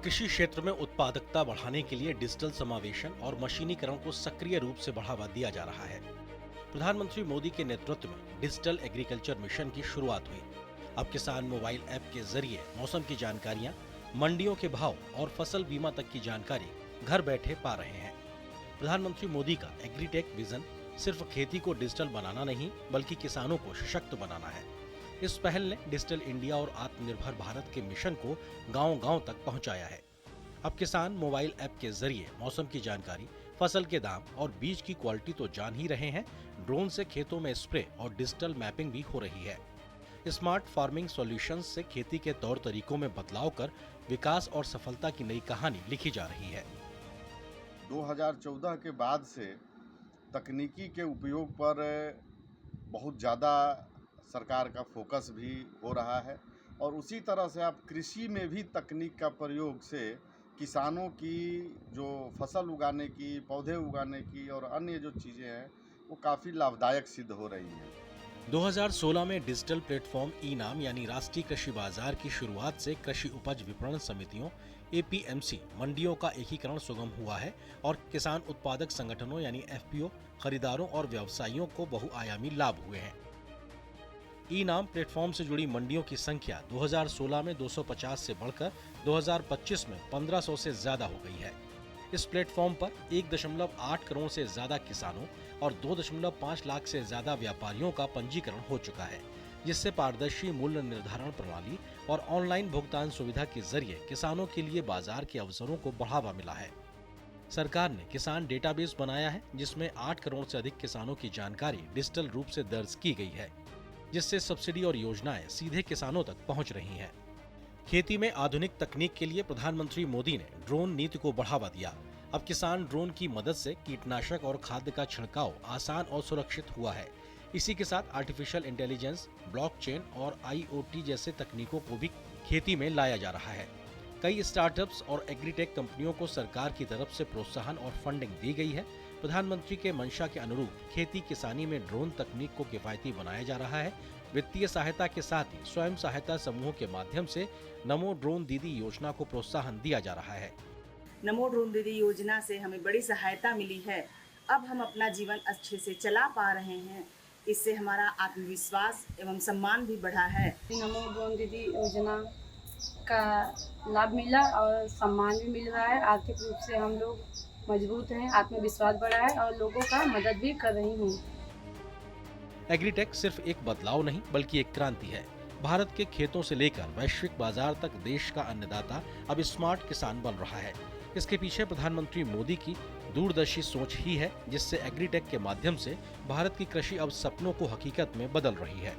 कृषि क्षेत्र में उत्पादकता बढ़ाने के लिए डिजिटल समावेशन और मशीनीकरण को सक्रिय रूप से बढ़ावा दिया जा रहा है। प्रधानमंत्री मोदी के नेतृत्व में डिजिटल एग्रीकल्चर मिशन की शुरुआत हुई। अब किसान मोबाइल ऐप के जरिए मौसम की जानकारियां, मंडियों के भाव और फसल बीमा तक की जानकारी घर बैठे पा रहे हैं। प्रधानमंत्री मोदी का एग्रीटेक विजन सिर्फ खेती को डिजिटल बनाना नहीं, बल्कि किसानों को सशक्त बनाना है। इस पहल ने डिजिटल इंडिया और आत्मनिर्भर भारत के मिशन को गांव-गांव तक पहुंचाया है। अब किसान मोबाइल ऐप के जरिए मौसम की जानकारी, फसल के दाम और बीज की क्वालिटी तो जान ही रहे हैं, ड्रोन से खेतों में स्प्रे और डिजिटल मैपिंग भी हो रही है। स्मार्ट फार्मिंग सॉल्यूशंस से खेती के तौर तरीकों में बदलाव कर विकास और सफलता की नई कहानी लिखी जा रही है। 2014 के बाद से तकनीकी के उपयोग पर बहुत ज़्यादा सरकार का फोकस भी हो रहा है और उसी तरह से अब कृषि में भी तकनीक का प्रयोग से किसानों की जो फसल उगाने की, पौधे उगाने की और अन्य जो चीज़ें हैं वो काफ़ी लाभदायक सिद्ध हो रही हैं। 2016 में डिजिटल प्लेटफॉर्म ई-नाम यानी राष्ट्रीय कृषि बाजार की शुरुआत से कृषि उपज विपणन समितियों एपीएमसी मंडियों का एकीकरण सुगम हुआ है और किसान उत्पादक संगठनों यानी एफपीओ, खरीदारों और व्यवसायियों को बहुआयामी लाभ हुए हैं। ई-नाम प्लेटफॉर्म से जुड़ी मंडियों की संख्या 2016 में 250 से बढ़कर 2025 में 1500 से ज्यादा हो गई है। इस प्लेटफॉर्म पर 1.8 करोड़ से ज्यादा किसानों और 2.5 लाख से ज्यादा व्यापारियों का पंजीकरण हो चुका है, जिससे पारदर्शी मूल्य निर्धारण प्रणाली और ऑनलाइन भुगतान सुविधा के जरिए किसानों के लिए बाजार के अवसरों को बढ़ावा मिला है। सरकार ने किसान डेटाबेस बनाया है, जिसमें 8 करोड़ से अधिक किसानों की जानकारी डिजिटल रूप से दर्ज की गई है, जिससे सब्सिडी और योजनाएं सीधे किसानों तक पहुंच रही हैं। खेती में आधुनिक तकनीक के लिए प्रधानमंत्री मोदी ने ड्रोन नीति को बढ़ावा दिया। अब किसान ड्रोन की मदद से कीटनाशक और खाद्य का छिड़काव आसान और सुरक्षित हुआ है। इसी के साथ आर्टिफिशियल इंटेलिजेंस, ब्लॉकचेन और आईओटी जैसे तकनीकों को भी खेती में लाया जा रहा है। कई स्टार्टअप्स और एग्रीटेक कंपनियों को सरकार की तरफ से प्रोत्साहन और फंडिंग दी गई है। प्रधानमंत्री के मंशा के अनुरूप खेती किसानी में ड्रोन तकनीक को किफायती बनाया जा रहा है। वित्तीय सहायता के साथ ही स्वयं सहायता समूहों के माध्यम से नमो ड्रोन दीदी योजना को प्रोत्साहन दिया जा रहा है। नमो ड्रोन दीदी योजना से हमें बड़ी सहायता मिली है। अब हम अपना जीवन अच्छे से चला पा रहे हैं। इससे हमारा आत्मविश्वास एवं सम्मान भी बढ़ा है। नमो ड्रोन दीदी योजना का लाभ मिला और सम्मान भी मिल रहा है। आर्थिक रूप से हम लोग मजबूत हैं, आत्मविश्वास बढ़ा है और लोगों का मदद भी कर रही हूँ। एग्रीटेक सिर्फ एक बदलाव नहीं, बल्कि एक क्रांति है। भारत के खेतों से लेकर वैश्विक बाजार तक देश का अन्नदाता अब स्मार्ट किसान बन रहा है। इसके पीछे प्रधानमंत्री मोदी की दूरदर्शी सोच ही है, जिससे एग्रीटेक के माध्यम से भारत की कृषि अब सपनों को हकीकत में बदल रही है।